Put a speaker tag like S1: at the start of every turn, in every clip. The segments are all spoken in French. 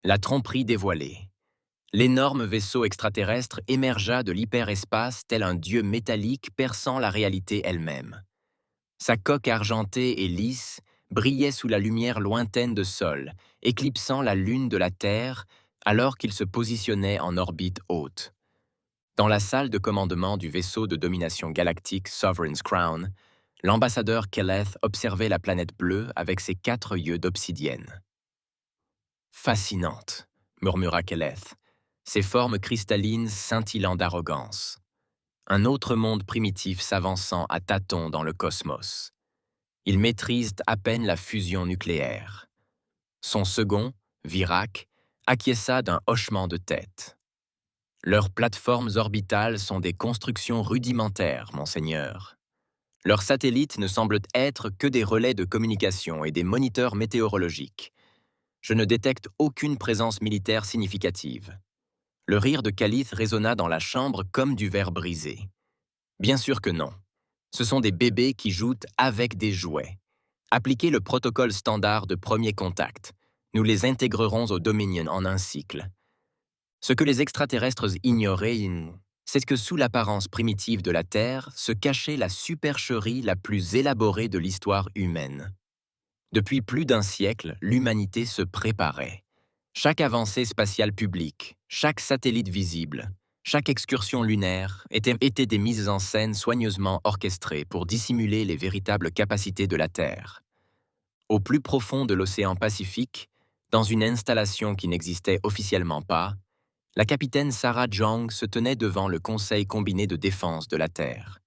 S1: La tromperie dévoilée. L'énorme vaisseau extraterrestre émergea de l'hyperespace tel un dieu métallique perçant la réalité elle-même. Sa coque argentée et lisse brillait sous la lumière lointaine de Sol, éclipsant la lune de la Terre alors qu'il se positionnait en orbite haute. Dans la salle de commandement du vaisseau de domination galactique Sovereign's Crown, l'ambassadeur Keleth observait la planète bleue avec ses 4 yeux d'obsidienne. Fascinante, murmura Keleth, ses formes cristallines scintillant d'arrogance. Un autre monde primitif s'avançant à tâtons dans le cosmos. Ils maîtrisent à peine la fusion nucléaire. Son second, Virac, acquiesça d'un hochement de tête. Leurs plateformes orbitales sont des constructions rudimentaires, monseigneur. Leurs satellites ne semblent être que des relais de communication et des moniteurs météorologiques. Je ne détecte aucune présence militaire significative. Le rire de Calith résonna dans la chambre comme du verre brisé. Bien sûr que non. Ce sont des bébés qui jouent avec des jouets. Appliquez le protocole standard de premier contact. Nous les intégrerons au Dominion en un cycle. Ce que les extraterrestres ignoraient, c'est que sous l'apparence primitive de la Terre se cachait la supercherie la plus élaborée de l'histoire humaine. Depuis plus d'un siècle, l'humanité se préparait. Chaque avancée spatiale publique, chaque satellite visible, chaque excursion lunaire étaient des mises en scène soigneusement orchestrées pour dissimuler les véritables capacités de la Terre. Au plus profond de l'océan Pacifique, dans une installation qui n'existait officiellement pas, la capitaine Sarah Jong se tenait devant le Conseil combiné de défense de la Terre.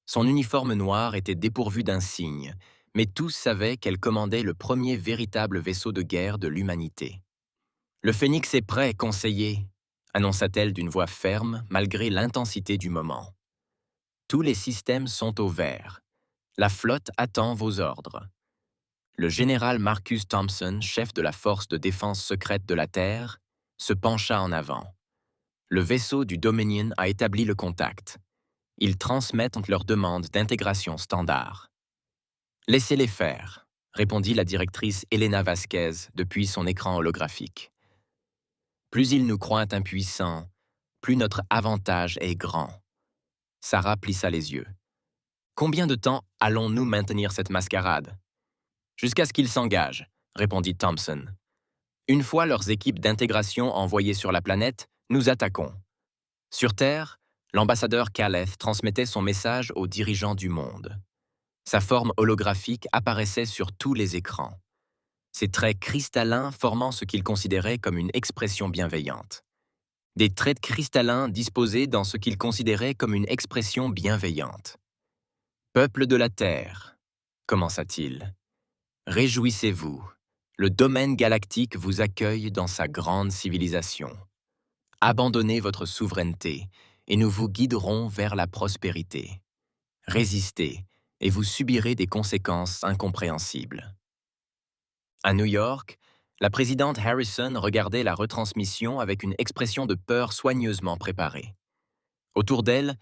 S1: Son uniforme noir était dépourvu d'insigne, mais tous savaient qu'elle commandait le premier véritable vaisseau de guerre de l'humanité. « Le Phénix est prêt, conseiller », annonça-t-elle d'une voix ferme malgré l'intensité du moment. « Tous les systèmes sont au vert. La flotte attend vos ordres. » Le général Marcus Thompson, chef de la force de défense secrète de la Terre, se pencha en avant. Le vaisseau du Dominion a établi le contact. Ils transmettent leurs demandes d'intégration standard. « Laissez-les faire », répondit la directrice Elena Vasquez depuis son écran holographique. Plus ils nous croient impuissants, plus notre avantage est grand. Sarah plissa les yeux. Combien de temps allons-nous maintenir cette mascarade? Jusqu'à ce qu'ils s'engagent, répondit Thompson. Une fois leurs équipes d'intégration envoyées sur la planète, nous attaquons. Sur Terre, l'ambassadeur Caleth transmettait son message aux dirigeants du monde. Sa forme holographique apparaissait sur tous les écrans. Ses traits cristallins formant ce qu'il considérait comme une expression bienveillante. Des traits cristallins disposés dans ce qu'il considérait comme une expression bienveillante. « Peuple de la Terre », commença-t-il, « réjouissez-vous, le domaine galactique vous accueille dans sa grande civilisation. Abandonnez votre souveraineté et nous vous guiderons vers la prospérité. Résistez et vous subirez des conséquences incompréhensibles. » À New York, la présidente Harrison regardait la retransmission avec une expression de peur soigneusement préparée. Autour d'elle,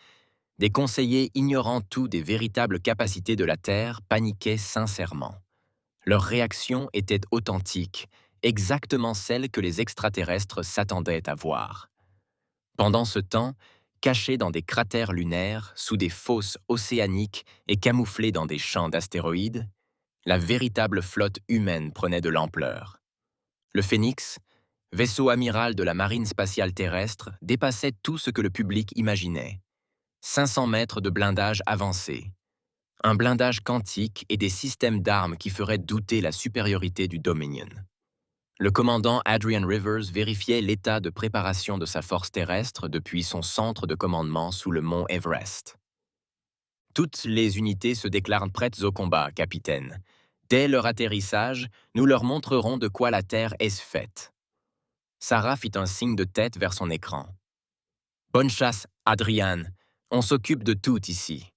S1: des conseillers ignorant tout des véritables capacités de la Terre paniquaient sincèrement. Leur réaction était authentique, exactement celle que les extraterrestres s'attendaient à voir. Pendant ce temps, cachés dans des cratères lunaires, sous des fosses océaniques et camouflés dans des champs d'astéroïdes, la véritable flotte humaine prenait de l'ampleur. Le Phénix, vaisseau amiral de la marine spatiale terrestre, dépassait tout ce que le public imaginait. 500 mètres de blindage avancé, un blindage quantique et des systèmes d'armes qui feraient douter la supériorité du Dominion. Le commandant Adrian Rivers vérifiait l'état de préparation de sa force terrestre depuis son centre de commandement sous le mont Everest. « Toutes les unités se déclarent prêtes au combat, capitaine. Dès leur atterrissage, nous leur montrerons de quoi la Terre est faite. » Sarah fit un signe de tête vers son écran. « Bonne chasse, Adrian. On s'occupe de tout ici. »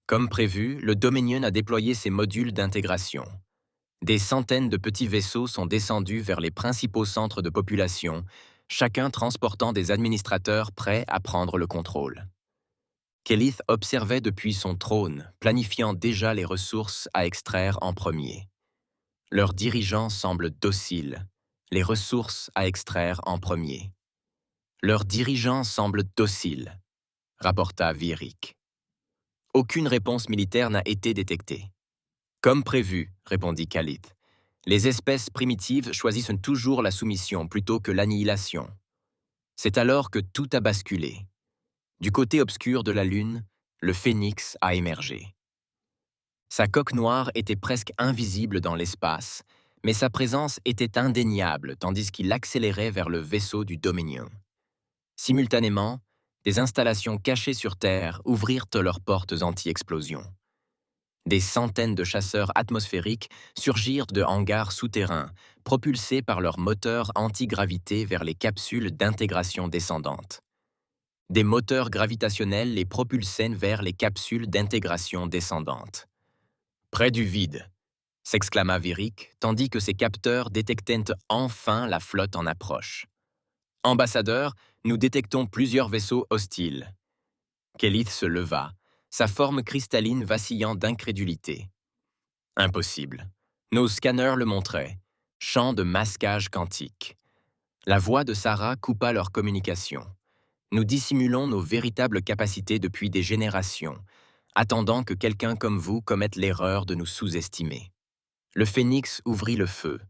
S1: Comme prévu, le Dominion a déployé ses modules d'intégration. Des centaines de petits vaisseaux sont descendus vers les principaux centres de population, chacun transportant des administrateurs prêts à prendre le contrôle. Kelith observait depuis son trône, planifiant déjà les ressources à extraire en premier. Leurs dirigeants semblent dociles, les ressources à extraire en premier. Leurs dirigeants semblent dociles, rapporta Virik. Aucune réponse militaire n'a été détectée. Comme prévu, répondit Khalid. Les espèces primitives choisissent toujours la soumission plutôt que l'annihilation. C'est alors que tout a basculé. Du côté obscur de la Lune, le phénix a émergé. Sa coque noire était presque invisible dans l'espace, mais sa présence était indéniable tandis qu'il accélérait vers le vaisseau du Dominion. Simultanément, des installations cachées sur Terre ouvrirent leurs portes anti-explosion. Des centaines de chasseurs atmosphériques surgirent de hangars souterrains, propulsés par leurs moteurs anti-gravité vers les capsules d'intégration descendante. Des moteurs gravitationnels les propulsaient vers les capsules d'intégration descendante. Près du vide, s'exclama Virik, tandis que ses capteurs détectaient enfin la flotte en approche. Ambassadeur, nous détectons plusieurs vaisseaux hostiles. Kelith se leva, sa forme cristalline vacillant d'incrédulité. Impossible. Nos scanners le montraient. Champ de masquage quantique. La voix de Sarah coupa leur communication. Nous dissimulons nos véritables capacités depuis des générations, attendant que quelqu'un comme vous commette l'erreur de nous sous-estimer. Le phénix ouvrit le feu.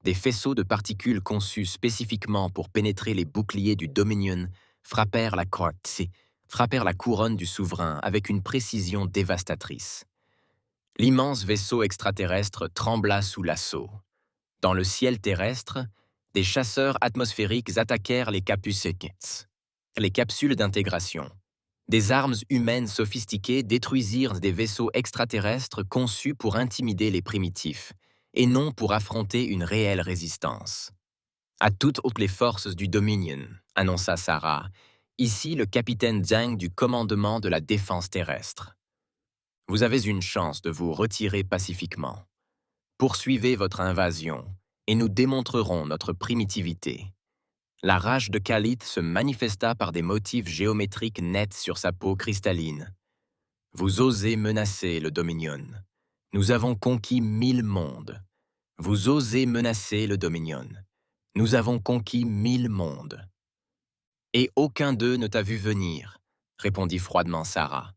S1: Des faisceaux de particules conçus spécifiquement pour pénétrer les boucliers du Dominion frappèrent la couronne du souverain avec une précision dévastatrice. L'immense vaisseau extraterrestre trembla sous l'assaut. Dans le ciel terrestre, des chasseurs atmosphériques attaquèrent les les capsules d'intégration. Des armes humaines sophistiquées détruisirent des vaisseaux extraterrestres conçus pour intimider les primitifs, et non pour affronter une réelle résistance. À toutes les forces du Dominion, annonça Sarah, ici le capitaine Zhang du commandement de la défense terrestre. Vous avez une chance de vous retirer pacifiquement. Poursuivez votre invasion, et nous démontrerons notre primitivité. La rage de Khalid se manifesta par des motifs géométriques nets sur sa peau cristalline. Vous osez menacer le Dominion. Nous avons conquis 1000 mondes. Vous osez menacer le Dominion. Nous avons conquis 1000 mondes. Et aucun d'eux ne t'a vu venir, répondit froidement Sarah.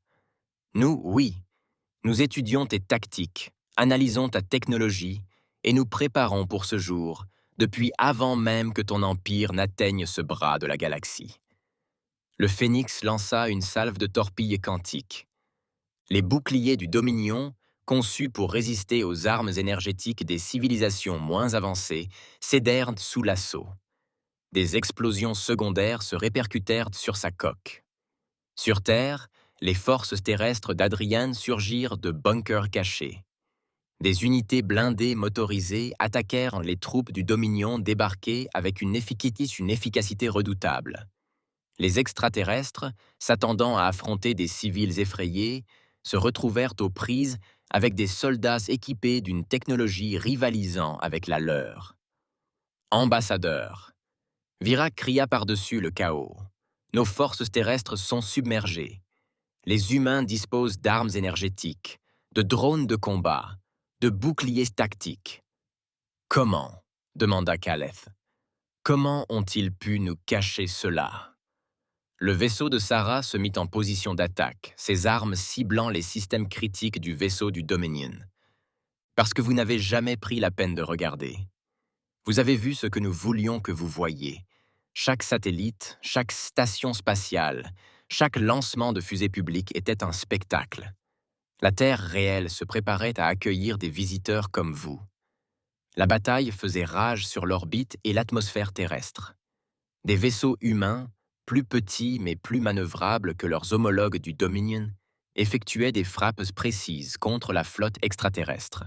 S1: Nous, oui. Nous étudions tes tactiques, analysons ta technologie, et nous préparons pour ce jour, depuis avant même que ton empire n'atteigne ce bras de la galaxie. Le phénix lança une salve de torpilles quantiques. Les boucliers du Dominion, conçus pour résister aux armes énergétiques des civilisations moins avancées, cédèrent sous l'assaut. Des explosions secondaires se répercutèrent sur sa coque. Sur Terre, les forces terrestres d'Adrian surgirent de bunkers cachés. Des unités blindées motorisées attaquèrent les troupes du Dominion débarquées avec une efficacité redoutable. Les extraterrestres, s'attendant à affronter des civils effrayés, se retrouvèrent aux prises avec des soldats équipés d'une technologie rivalisant avec la leur. Ambassadeur. Virak cria par-dessus le chaos. Nos forces terrestres sont submergées. Les humains disposent d'armes énergétiques, de drones de combat, de boucliers tactiques. Comment demanda Khaleth. Comment ont-ils pu nous cacher cela? Le vaisseau de Sarah se mit en position d'attaque, ses armes ciblant les systèmes critiques du vaisseau du Dominion. Parce que vous n'avez jamais pris la peine de regarder. Vous avez vu ce que nous voulions que vous voyiez. Chaque satellite, chaque station spatiale, chaque lancement de fusée publique était un spectacle. La Terre réelle se préparait à accueillir des visiteurs comme vous. La bataille faisait rage sur l'orbite et l'atmosphère terrestre. Des vaisseaux humains, plus petits mais plus manœuvrables que leurs homologues du Dominion, effectuaient des frappes précises contre la flotte extraterrestre.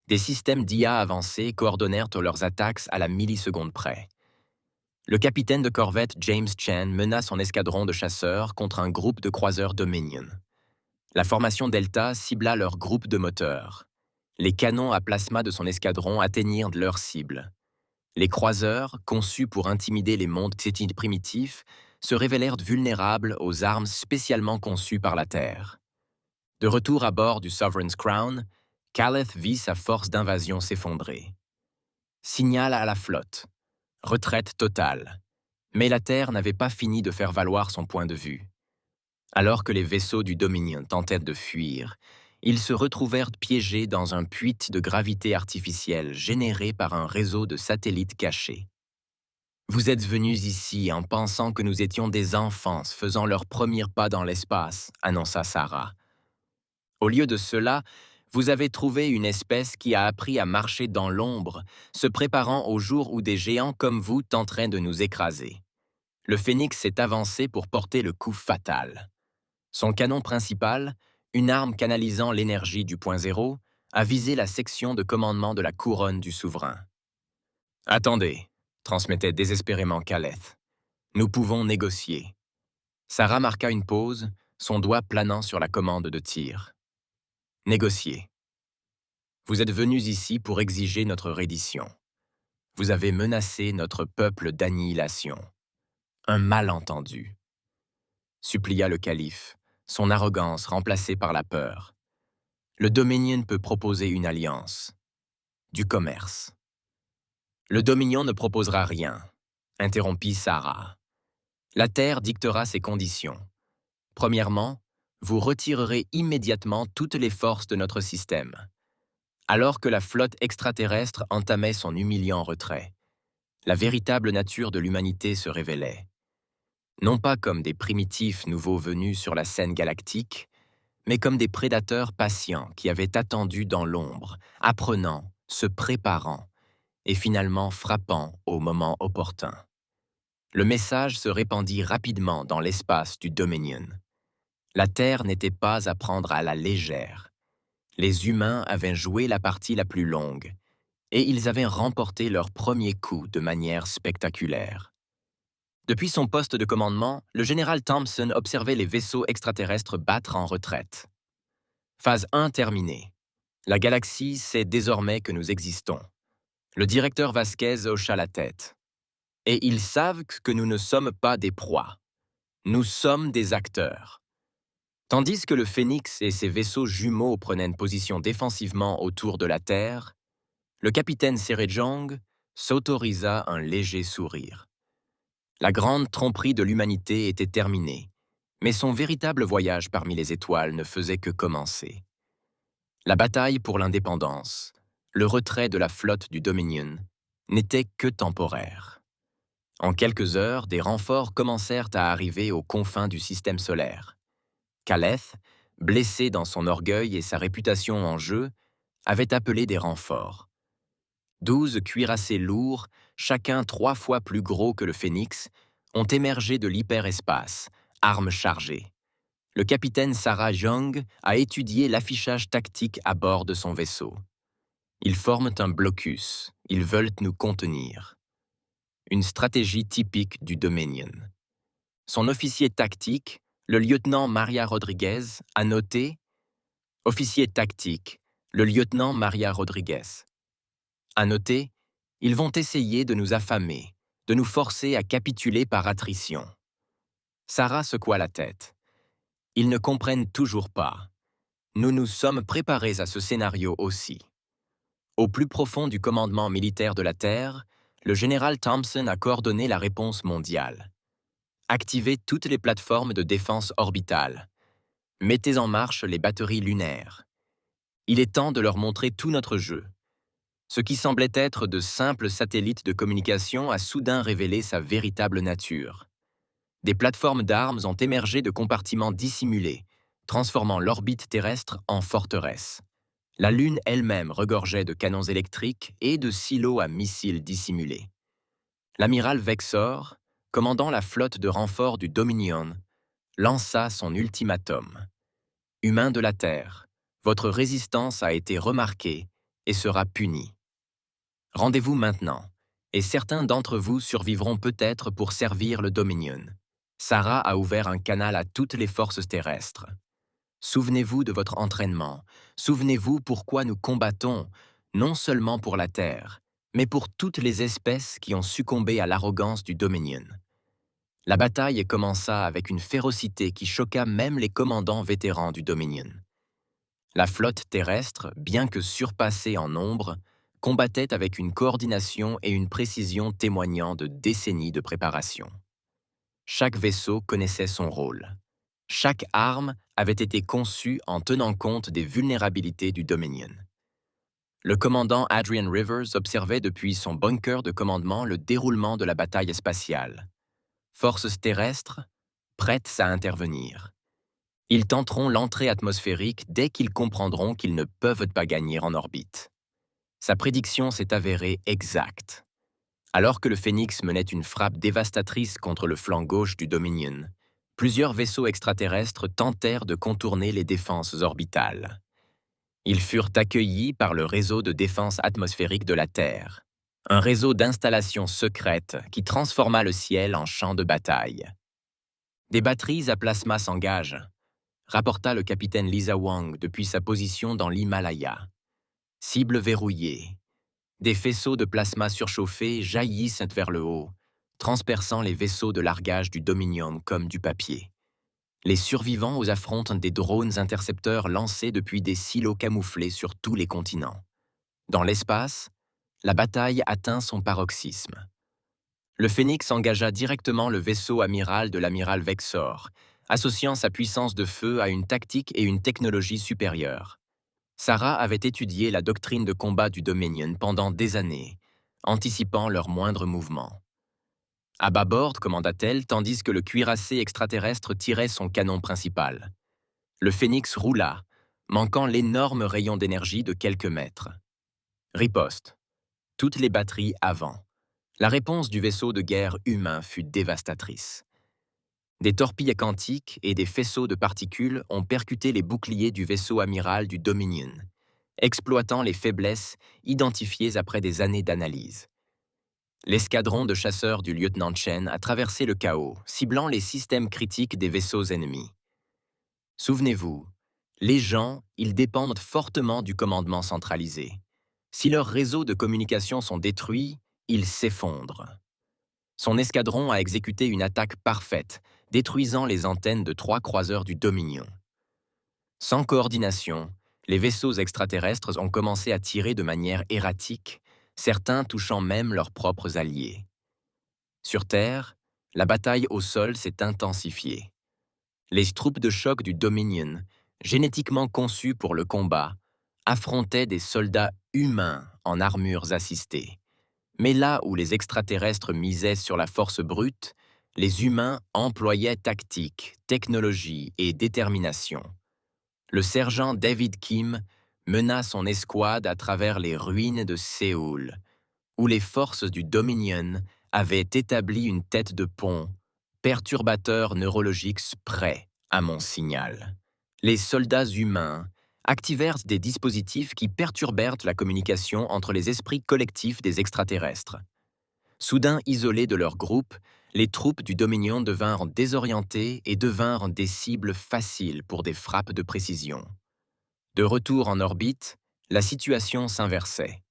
S1: Des systèmes d'IA avancés coordonnèrent leurs attaques à la milliseconde près. Le capitaine de corvette James Chen mena son escadron de chasseurs contre un groupe de croiseurs Dominion. La formation Delta cibla leur groupe de moteurs. Les canons à plasma de son escadron atteignirent leur cible. Les croiseurs, conçus pour intimider les mondes primitifs, se révélèrent vulnérables aux armes spécialement conçues par la Terre. De retour à bord du Sovereign's Crown, Khaleth vit sa force d'invasion s'effondrer. Signal à la flotte. Retraite totale. Mais la Terre n'avait pas fini de faire valoir son point de vue. Alors que les vaisseaux du Dominion tentaient de fuir, ils se retrouvèrent piégés dans un puits de gravité artificielle généré par un réseau de satellites cachés. Vous êtes venus ici en pensant que nous étions des enfants faisant leurs premiers pas dans l'espace, annonça Sarah. Au lieu de cela, vous avez trouvé une espèce qui a appris à marcher dans l'ombre, se préparant au jour où des géants comme vous tenteraient de nous écraser. Le Phénix s'est avancé pour porter le coup fatal. Son canon principal, une arme canalisant l'énergie du point zéro, a visé la section de commandement de la couronne du souverain. « Attendez », transmettait désespérément Caleth. « Nous pouvons négocier. » Sarah marqua une pause, son doigt planant sur la commande de tir. « Négocier. Vous êtes venus ici pour exiger notre reddition. Vous avez menacé notre peuple d'annihilation. Un malentendu. » Supplia le calife, son arrogance remplacée par la peur. Le Dominion peut proposer une alliance. Du commerce. Le Dominion ne proposera rien, interrompit Sarah. La Terre dictera ses conditions. Premièrement, vous retirerez immédiatement toutes les forces de notre système. Alors que la flotte extraterrestre entamait son humiliant retrait, la véritable nature de l'humanité se révélait. Non pas comme des primitifs nouveaux venus sur la scène galactique, mais comme des prédateurs patients qui avaient attendu dans l'ombre, apprenant, se préparant, et finalement frappant au moment opportun. Le message se répandit rapidement dans l'espace du Dominion. La Terre n'était pas à prendre à la légère. Les humains avaient joué la partie la plus longue, et ils avaient remporté leur premier coup de manière spectaculaire. Depuis son poste de commandement, le général Thompson observait les vaisseaux extraterrestres battre en retraite. Phase 1 terminée. La galaxie sait désormais que nous existons. Le directeur Vasquez hocha la tête. Et ils savent que nous ne sommes pas des proies. Nous sommes des acteurs. Tandis que le Phénix et ses vaisseaux jumeaux prenaient une position défensivement autour de la Terre, le capitaine Serejong s'autorisa un léger sourire. La grande tromperie de l'humanité était terminée, mais son véritable voyage parmi les étoiles ne faisait que commencer. La bataille pour l'indépendance, le retrait de la flotte du Dominion, n'était que temporaire. En quelques heures, des renforts commencèrent à arriver aux confins du système solaire. Caleth, blessé dans son orgueil et sa réputation en jeu, avait appelé des renforts. 12 cuirassés lourds, chacun 3 fois plus gros que le Phénix, ont émergé de l'hyperespace, armes chargées. Le capitaine Sarah Young a étudié l'affichage tactique à bord de son vaisseau. Ils forment un blocus, ils veulent nous contenir. Une stratégie typique du Dominion. Son officier tactique, le lieutenant Maria Rodriguez, a noté « Officier tactique, le lieutenant Maria Rodriguez ». A noter, ils vont essayer de nous affamer, de nous forcer à capituler par attrition. Sarah secoua la tête. Ils ne comprennent toujours pas. Nous nous sommes préparés à ce scénario aussi. Au plus profond du commandement militaire de la Terre, le général Thompson a coordonné la réponse mondiale. Activez toutes les plateformes de défense orbitale. Mettez en marche les batteries lunaires. Il est temps de leur montrer tout notre jeu. Ce qui semblait être de simples satellites de communication a soudain révélé sa véritable nature. Des plateformes d'armes ont émergé de compartiments dissimulés, transformant l'orbite terrestre en forteresse. La Lune elle-même regorgeait de canons électriques et de silos à missiles dissimulés. L'amiral Vexor, commandant la flotte de renfort du Dominion, lança son ultimatum. « Humains de la Terre, votre résistance a été remarquée et sera punie. Rendez-vous maintenant, et certains d'entre vous survivront peut-être pour servir le Dominion. » Sarah a ouvert un canal à toutes les forces terrestres. Souvenez-vous de votre entraînement. Souvenez-vous pourquoi nous combattons, non seulement pour la Terre, mais pour toutes les espèces qui ont succombé à l'arrogance du Dominion. La bataille commença avec une férocité qui choqua même les commandants vétérans du Dominion. La flotte terrestre, bien que surpassée en nombre, combattaient avec une coordination et une précision témoignant de décennies de préparation. Chaque vaisseau connaissait son rôle. Chaque arme avait été conçue en tenant compte des vulnérabilités du Dominion. Le commandant Adrian Rivers observait depuis son bunker de commandement le déroulement de la bataille spatiale. Forces terrestres, prêtes à intervenir. Ils tenteront l'entrée atmosphérique dès qu'ils comprendront qu'ils ne peuvent pas gagner en orbite. Sa prédiction s'est avérée exacte. Alors que le Phénix menait une frappe dévastatrice contre le flanc gauche du Dominion, plusieurs vaisseaux extraterrestres tentèrent de contourner les défenses orbitales. Ils furent accueillis par le réseau de défense atmosphérique de la Terre, un réseau d'installations secrètes qui transforma le ciel en champ de bataille. Des batteries à plasma s'engagent, rapporta le capitaine Lisa Wang depuis sa position dans l'Himalaya. Cible verrouillée. Des faisceaux de plasma surchauffés jaillissent vers le haut, transperçant les vaisseaux de largage du Dominion comme du papier. Les survivants aux affrontent des drones intercepteurs lancés depuis des silos camouflés sur tous les continents. Dans l'espace, la bataille atteint son paroxysme. Le Phénix engagea directement le vaisseau amiral de l'amiral Vexor, associant sa puissance de feu à une tactique et une technologie supérieures. Sarah avait étudié la doctrine de combat du Dominion pendant des années, anticipant leurs moindres mouvements. À bâbord, commanda-t-elle, tandis que le cuirassé extraterrestre tirait son canon principal. Le Phénix roula, manquant l'énorme rayon d'énergie de quelques mètres. Riposte. Toutes les batteries avant. La réponse du vaisseau de guerre humain fut dévastatrice. Des torpilles quantiques et des faisceaux de particules ont percuté les boucliers du vaisseau amiral du Dominion, exploitant les faiblesses identifiées après des années d'analyse. L'escadron de chasseurs du lieutenant Chen a traversé le chaos, ciblant les systèmes critiques des vaisseaux ennemis. Souvenez-vous, les gens, ils dépendent fortement du commandement centralisé. Si leurs réseaux de communication sont détruits, ils s'effondrent. Son escadron a exécuté une attaque parfaite, détruisant les antennes de 3 croiseurs du Dominion. Sans coordination, les vaisseaux extraterrestres ont commencé à tirer de manière erratique, certains touchant même leurs propres alliés. Sur Terre, la bataille au sol s'est intensifiée. Les troupes de choc du Dominion, génétiquement conçues pour le combat, affrontaient des soldats humains en armures assistées. Mais là où les extraterrestres misaient sur la force brute, les humains employaient tactique, technologie et détermination. Le sergent David Kim mena son escouade à travers les ruines de Séoul, où les forces du Dominion avaient établi une tête de pont, perturbateur neurologique prêt à mon signal. Les soldats humains activèrent des dispositifs qui perturbèrent la communication entre les esprits collectifs des extraterrestres. Soudain isolés de leur groupe, les troupes du Dominion devinrent désorientées et devinrent des cibles faciles pour des frappes de précision. De retour en orbite, la situation s'inversait.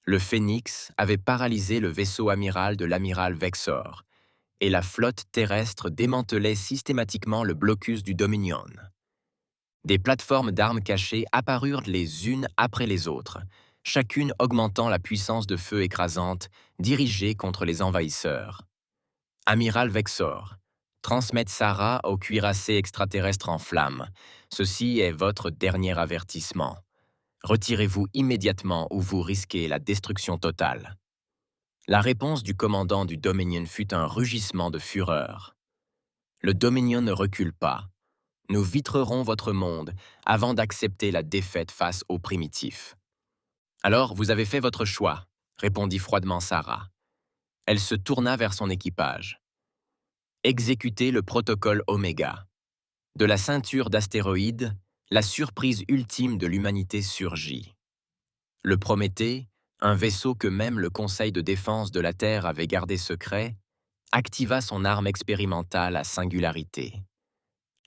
S1: Le Phénix avait paralysé le vaisseau amiral de l'amiral Vexor, et la flotte terrestre démantelait systématiquement le blocus du Dominion. Des plateformes d'armes cachées apparurent les unes après les autres, chacune augmentant la puissance de feu écrasante dirigée contre les envahisseurs. Amiral Vexor, transmettez Sarah au cuirassé extraterrestre en flammes. Ceci est votre dernier avertissement. Retirez-vous immédiatement ou vous risquez la destruction totale. La réponse du commandant du Dominion fut un rugissement de fureur. Le Dominion ne recule pas. Nous vitrerons votre monde avant d'accepter la défaite face aux primitifs. Alors, vous avez fait votre choix, répondit froidement Sarah. Elle se tourna vers son équipage. Exécutez le protocole Oméga. De la ceinture d'astéroïdes, la surprise ultime de l'humanité surgit. Le Prométhée, un vaisseau que même le Conseil de défense de la Terre avait gardé secret, activa son arme expérimentale à singularité.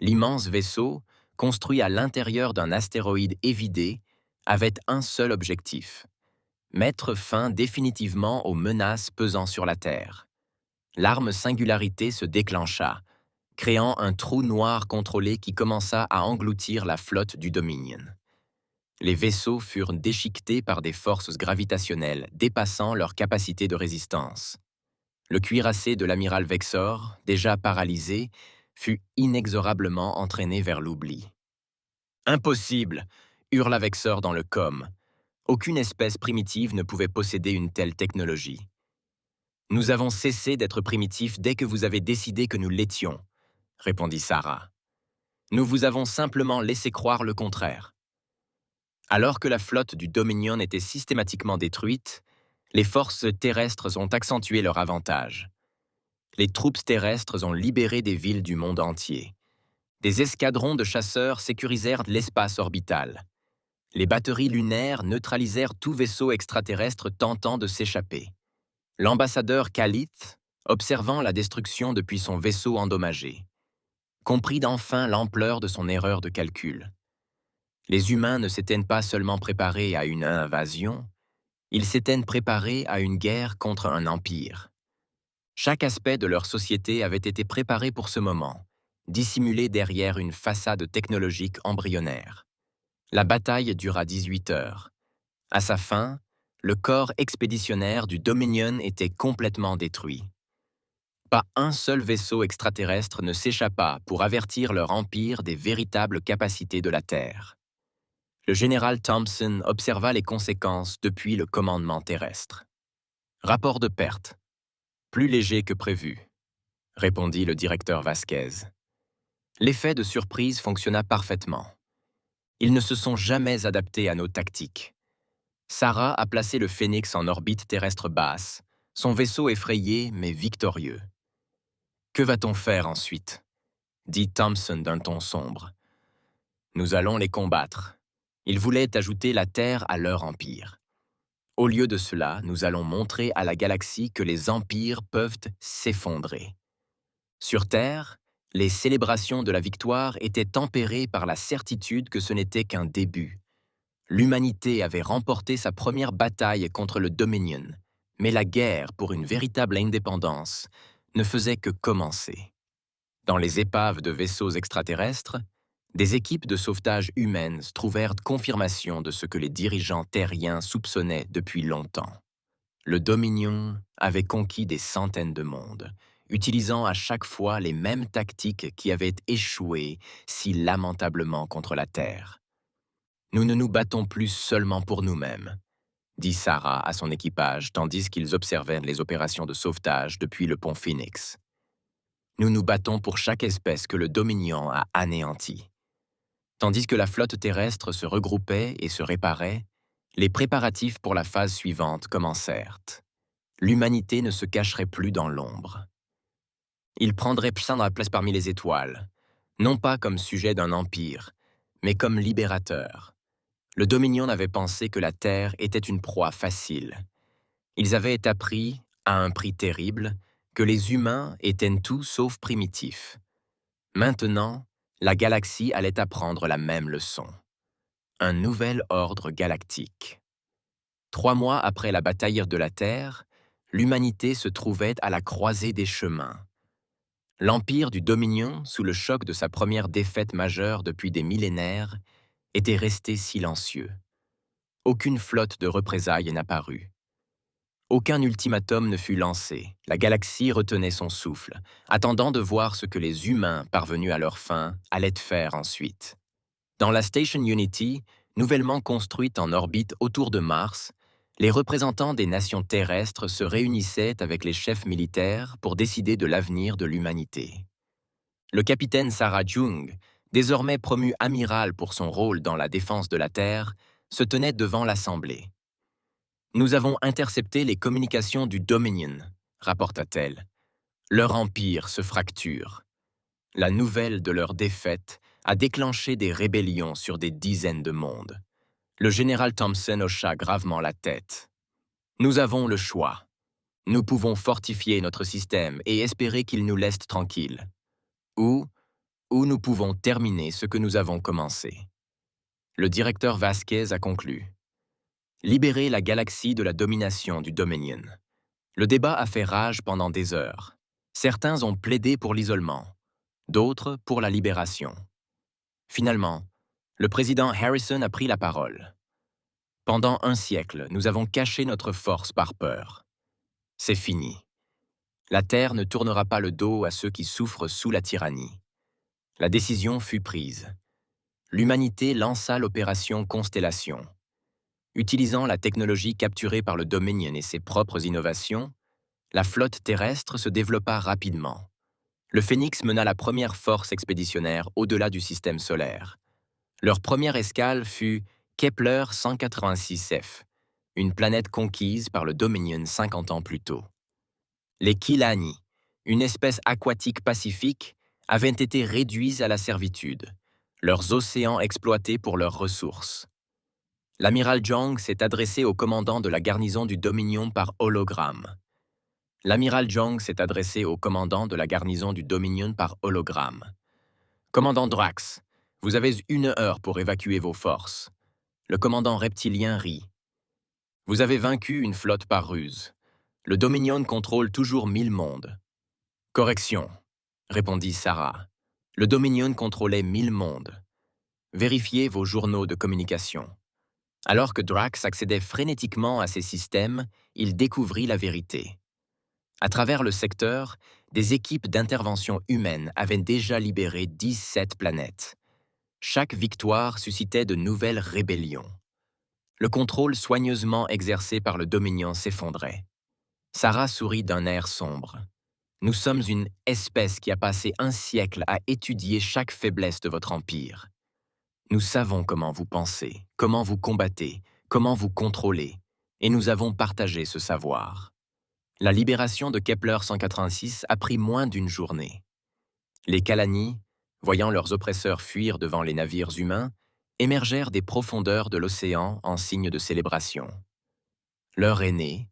S1: L'immense vaisseau, construit à l'intérieur d'un astéroïde évidé, avait un seul objectif: mettre fin définitivement aux menaces pesant sur la Terre. L'arme singularité se déclencha, créant un trou noir contrôlé qui commença à engloutir la flotte du Dominion. Les vaisseaux furent déchiquetés par des forces gravitationnelles dépassant leur capacité de résistance. Le cuirassé de l'amiral Vexor, déjà paralysé, fut inexorablement entraîné vers l'oubli. Impossible, hurla Vexor dans le com. Aucune espèce primitive ne pouvait posséder une telle technologie. Nous avons cessé d'être primitifs dès que vous avez décidé que nous l'étions, répondit Sarah. Nous vous avons simplement laissé croire le contraire. Alors que la flotte du Dominion était systématiquement détruite, les forces terrestres ont accentué leur avantage. Les troupes terrestres ont libéré des villes du monde entier. Des escadrons de chasseurs sécurisèrent l'espace orbital. Les batteries lunaires neutralisèrent tout vaisseau extraterrestre tentant de s'échapper. L'ambassadeur Khalith, observant la destruction depuis son vaisseau endommagé, comprit enfin l'ampleur de son erreur de calcul. Les humains ne s'étaient pas seulement préparés à une invasion, ils s'étaient préparés à une guerre contre un empire. Chaque aspect de leur société avait été préparé pour ce moment, dissimulé derrière une façade technologique embryonnaire. La bataille dura 18 heures. À sa fin, le corps expéditionnaire du Dominion était complètement détruit. Pas un seul vaisseau extraterrestre ne s'échappa pour avertir leur empire des véritables capacités de la Terre. Le général Thompson observa les conséquences depuis le commandement terrestre. Rapport de perte. Plus léger que prévu, répondit le directeur Vasquez. L'effet de surprise fonctionna parfaitement. Ils ne se sont jamais adaptés à nos tactiques. Sarah a placé le Phénix en orbite terrestre basse, son vaisseau effrayé mais victorieux. Que va-t-on faire ensuite? Dit Thompson d'un ton sombre. Nous allons les combattre. Ils voulaient ajouter la Terre à leur empire. Au lieu de cela, nous allons montrer à la galaxie que les empires peuvent s'effondrer. Sur Terre, les célébrations de la victoire étaient tempérées par la certitude que ce n'était qu'un début. L'humanité avait remporté sa première bataille contre le Dominion, mais la guerre pour une véritable indépendance ne faisait que commencer. Dans les épaves de vaisseaux extraterrestres, des équipes de sauvetage humaines trouvèrent confirmation de ce que les dirigeants terriens soupçonnaient depuis longtemps. Le Dominion avait conquis des centaines de mondes, utilisant à chaque fois les mêmes tactiques qui avaient échoué si lamentablement contre la Terre. Nous ne nous battons plus seulement pour nous-mêmes, dit Sarah à son équipage tandis qu'ils observaient les opérations de sauvetage depuis le pont Phoenix. Nous nous battons pour chaque espèce que le Dominion a anéantie. Tandis que la flotte terrestre se regroupait et se réparait, les préparatifs pour la phase suivante commencèrent. L'humanité ne se cacherait plus dans l'ombre. Il prendrait sa place parmi les étoiles, non pas comme sujet d'un empire, mais comme libérateur. Le Dominion avait pensé que la Terre était une proie facile. Ils avaient appris, à un prix terrible, que les humains étaient tout sauf primitifs. Maintenant, la galaxie allait apprendre la même leçon. Un nouvel ordre galactique. 3 mois après la bataille de la Terre, l'humanité se trouvait à la croisée des chemins. L'empire du Dominion, sous le choc de sa première défaite majeure depuis des millénaires, était resté silencieux. Aucune flotte de représailles n'apparut. Aucun ultimatum ne fut lancé. La galaxie retenait son souffle, attendant de voir ce que les humains, parvenus à leur fin, allaient faire ensuite. Dans la Station Unity, nouvellement construite en orbite autour de Mars, les représentants des nations terrestres se réunissaient avec les chefs militaires pour décider de l'avenir de l'humanité. Le capitaine Sarah Jung, désormais promu amiral pour son rôle dans la défense de la Terre, se tenait devant l'Assemblée. « Nous avons intercepté les communications du Dominion », rapporta-t-elle. « Leur empire se fracture. La nouvelle de leur défaite a déclenché des rébellions sur des dizaines de mondes. » Le général Thompson hocha gravement la tête. « Nous avons le choix. Nous pouvons fortifier notre système et espérer qu'il nous laisse tranquilles. Ou nous pouvons terminer ce que nous avons commencé. » Le directeur Vasquez a conclu. Libérer la galaxie de la domination du Dominion. Le débat a fait rage pendant des heures. Certains ont plaidé pour l'isolement, d'autres pour la libération. Finalement, Le président Harrison a pris la parole. Pendant un siècle, nous avons caché notre force par peur. C'est fini. La Terre ne tournera pas le dos à ceux qui souffrent sous la tyrannie. La décision fut prise. L'humanité lança l'opération Constellation. Utilisant la technologie capturée par le Dominion et ses propres innovations, la flotte terrestre se développa rapidement. Le Phénix mena la première force expéditionnaire au-delà du système solaire. Leur première escale fut Kepler 186f, une planète conquise par le Dominion 50 ans plus tôt. Les Kilani, une espèce aquatique pacifique, avaient été réduits à la servitude, leurs océans exploités pour leurs ressources. L'amiral Zhang s'est adressé au commandant de la garnison du Dominion par hologramme. L'amiral Zhang s'est adressé au commandant de la garnison du Dominion par hologramme. Commandant Drax, vous avez 1 heure pour évacuer vos forces. Le commandant reptilien rit. Vous avez vaincu une flotte par ruse. Le Dominion contrôle toujours 1000 mondes. Correction, répondit Sarah. Le Dominion contrôlait 1000 mondes. Vérifiez vos journaux de communication. Alors que Drax accédait frénétiquement à ces systèmes, il découvrit la vérité. À travers le secteur, des équipes d'intervention humaines avaient déjà libéré 17 planètes. Chaque victoire suscitait de nouvelles rébellions. Le contrôle soigneusement exercé par le Dominion s'effondrait. Sarah sourit d'un air sombre. Nous sommes une espèce qui a passé un siècle à étudier chaque faiblesse de votre empire. Nous savons comment vous pensez, comment vous combattez, comment vous contrôlez, et nous avons partagé ce savoir. La libération de Kepler 186 a pris moins d'une journée. Les Kalani, voyant leurs oppresseurs fuir devant les navires humains, émergèrent des profondeurs de l'océan en signe de célébration. Leur aîné,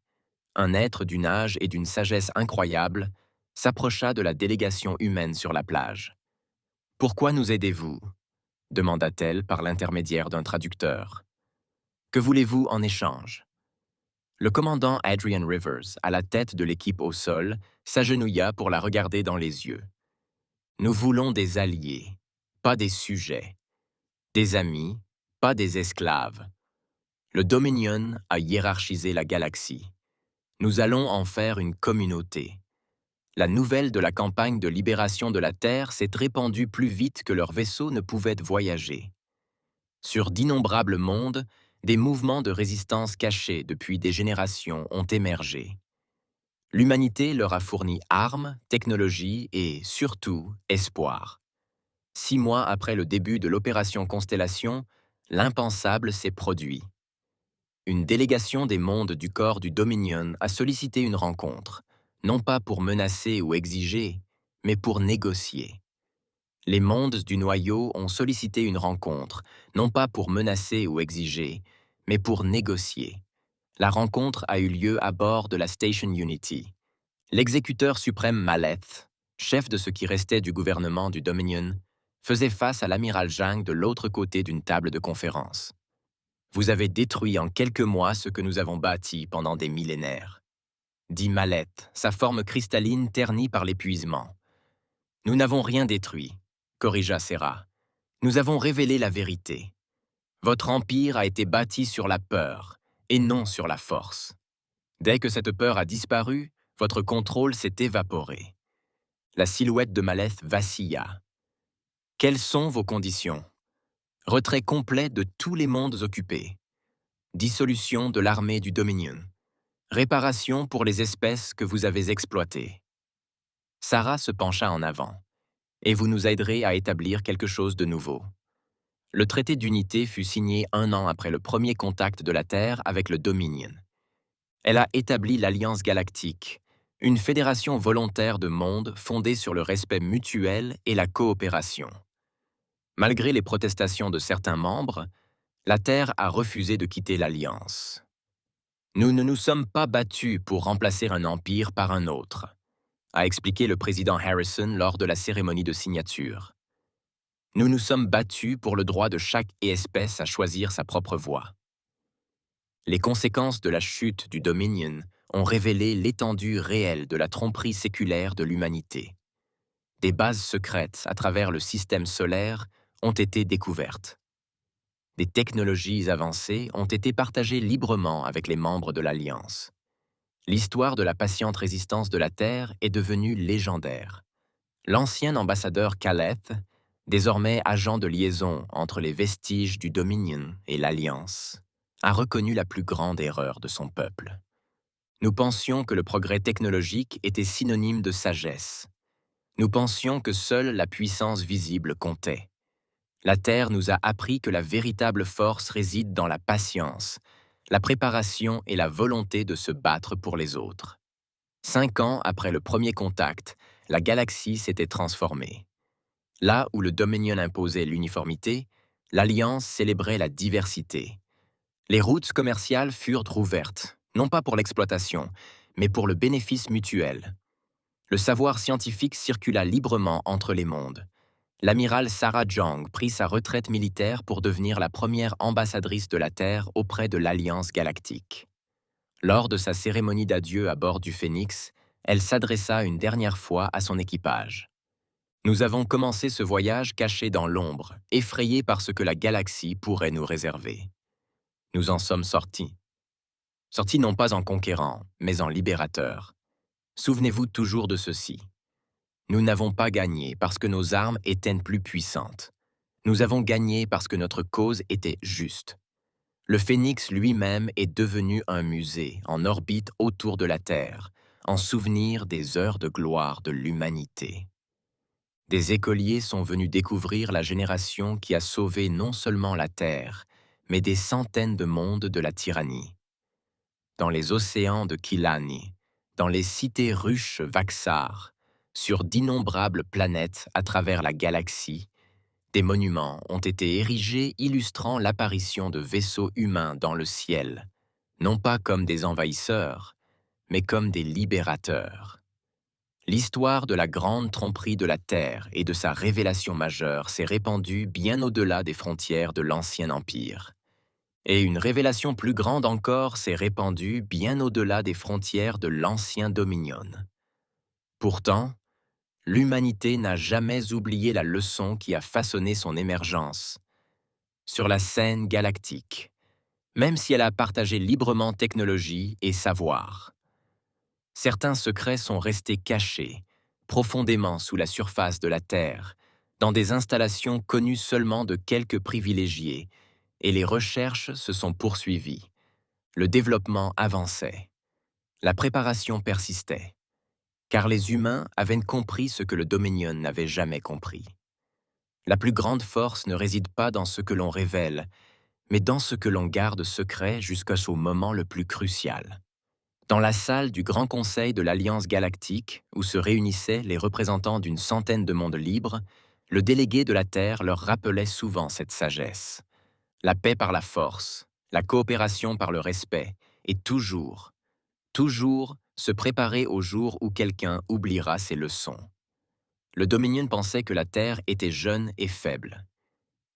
S1: un être d'une âge et d'une sagesse incroyables, s'approcha de la délégation humaine sur la plage. « Pourquoi nous aidez-vous » demanda-t-elle par l'intermédiaire d'un traducteur. « Que voulez-vous en échange » Le commandant Adrian Rivers, à la tête de l'équipe au sol, s'agenouilla pour la regarder dans les yeux. « Nous voulons des alliés, pas des sujets. Des amis, pas des esclaves. Le Dominion a hiérarchisé la galaxie. Nous allons en faire une communauté. La nouvelle de la campagne de libération de la Terre s'est répandue plus vite que leurs vaisseaux ne pouvaient voyager. Sur d'innombrables mondes, des mouvements de résistance cachés depuis des générations ont émergé. L'humanité leur a fourni armes, technologies et, surtout, espoir. 6 mois après le début de l'opération Constellation, l'impensable s'est produit. Une délégation des mondes du corps du Dominion a sollicité une rencontre, non pas pour menacer ou exiger, mais pour négocier. Les mondes du noyau ont sollicité une rencontre, non pas pour menacer ou exiger, mais pour négocier. La rencontre a eu lieu à bord de la Station Unity. L'exécuteur suprême Maleth, chef de ce qui restait du gouvernement du Dominion, faisait face à l'amiral Zhang de l'autre côté d'une table de conférence. Vous avez détruit en quelques mois ce que nous avons bâti pendant des millénaires, dit Maleth, sa forme cristalline ternie par l'épuisement. Nous n'avons rien détruit, corrigea Serra. Nous avons révélé la vérité. Votre empire a été bâti sur la peur et non sur la force. Dès que cette peur a disparu, votre contrôle s'est évaporé. La silhouette de Maleth vacilla. Quelles sont vos conditions ? Retrait complet de tous les mondes occupés. Dissolution de l'armée du Dominion. Réparation pour les espèces que vous avez exploitées. Sarah se pencha en avant. Et vous nous aiderez à établir quelque chose de nouveau. Le traité d'unité fut signé 1 an après le premier contact de la Terre avec le Dominion. Elle a établi l'Alliance galactique, une fédération volontaire de mondes fondée sur le respect mutuel et la coopération. Malgré les protestations de certains membres, la Terre a refusé de quitter l'Alliance. Nous ne nous sommes pas battus pour remplacer un empire par un autre, a expliqué le président Harrison lors de la cérémonie de signature. Nous nous sommes battus pour le droit de chaque espèce à choisir sa propre voie. Les conséquences de la chute du Dominion ont révélé l'étendue réelle de la tromperie séculaire de l'humanité. Des bases secrètes à travers le système solaire ont été découvertes. des technologies avancées ont été partagées librement avec les membres de l'Alliance. L'histoire de la patiente résistance de la Terre est devenue légendaire. L'ancien ambassadeur Caleth, désormais agent de liaison entre les vestiges du Dominion et l'Alliance, a reconnu la plus grande erreur de son peuple. Nous pensions que le progrès technologique était synonyme de sagesse. Nous pensions que seule la puissance visible comptait. La Terre nous a appris que la véritable force réside dans la patience, la préparation et la volonté de se battre pour les autres. 5 ans après le premier contact, la galaxie s'était transformée. Là où le Dominion imposait l'uniformité, l'Alliance célébrait la diversité. Les routes commerciales furent rouvertes, non pas pour l'exploitation, mais pour le bénéfice mutuel. Le savoir scientifique circula librement entre les mondes. L'amiral Sarah Jong prit sa retraite militaire pour devenir la première ambassadrice de la Terre auprès de l'Alliance galactique. Lors de sa cérémonie d'adieu à bord du Phénix, elle s'adressa une dernière fois à son équipage. Nous avons commencé ce voyage caché dans l'ombre, effrayés par ce que la galaxie pourrait nous réserver. Nous en sommes sortis. Sortis non pas en conquérants, mais en libérateurs. Souvenez-vous toujours de ceci. Nous n'avons pas gagné parce que nos armes étaient plus puissantes. Nous avons gagné parce que notre cause était juste. Le Phénix lui-même est devenu un musée en orbite autour de la Terre, en souvenir des heures de gloire de l'humanité. Des écoliers sont venus découvrir la génération qui a sauvé non seulement la Terre, mais des centaines de mondes de la tyrannie. Dans les océans de Kilani, dans les cités ruches Vaxar, sur d'innombrables planètes à travers la galaxie, des monuments ont été érigés illustrant l'apparition de vaisseaux humains dans le ciel, non pas comme des envahisseurs, mais comme des libérateurs. L'histoire de la grande tromperie de la Terre et de sa révélation majeure s'est répandue bien au-delà des frontières de l'Ancien Empire. Et une révélation plus grande encore s'est répandue bien au-delà des frontières de l'Ancien Dominion. Pourtant, l'humanité n'a jamais oublié la leçon qui a façonné son émergence. Sur la scène galactique, même si elle a partagé librement technologie et savoir. Certains secrets sont restés cachés, profondément sous la surface de la Terre, dans des installations connues seulement de quelques privilégiés, et les recherches se sont poursuivies. Le développement avançait. La préparation persistait. Car les humains avaient compris ce que le Dominion n'avait jamais compris. La plus grande force ne réside pas dans ce que l'on révèle, mais dans ce que l'on garde secret jusqu'au moment le plus crucial. Dans la salle du Grand Conseil de l'Alliance galactique, où se réunissaient les représentants d'une centaine de mondes libres, le délégué de la Terre leur rappelait souvent cette sagesse. La paix par la force, la coopération par le respect, et toujours se préparer au jour où quelqu'un oubliera ses leçons. Le Dominion pensait que la Terre était jeune et faible.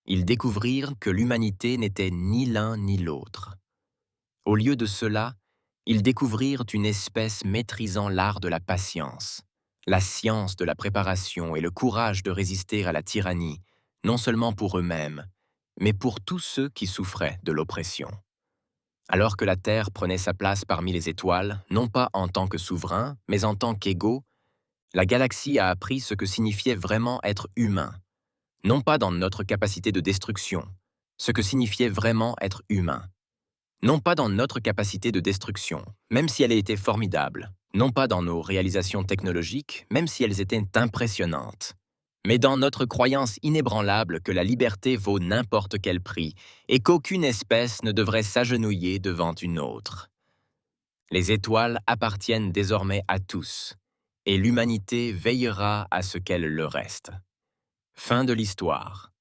S1: Ils découvrirent que l'humanité n'était ni l'un ni l'autre. Au lieu de cela, ils découvrirent une espèce maîtrisant l'art de la patience, la science de la préparation et le courage de résister à la tyrannie, non seulement pour eux-mêmes, mais pour tous ceux qui souffraient de l'oppression. Alors que la Terre prenait sa place parmi les étoiles, non pas en tant que souverain, mais en tant qu'égaux, la galaxie a appris ce que signifiait vraiment être humain, non pas dans notre capacité de destruction, ce que signifiait vraiment être humain. Non pas dans notre capacité de destruction, même si elle était formidable, non pas dans nos réalisations technologiques, même si elles étaient impressionnantes, mais dans notre croyance inébranlable que la liberté vaut n'importe quel prix et qu'aucune espèce ne devrait s'agenouiller devant une autre. Les étoiles appartiennent désormais à tous, et l'humanité veillera à ce qu'elles le restent. Fin de l'histoire.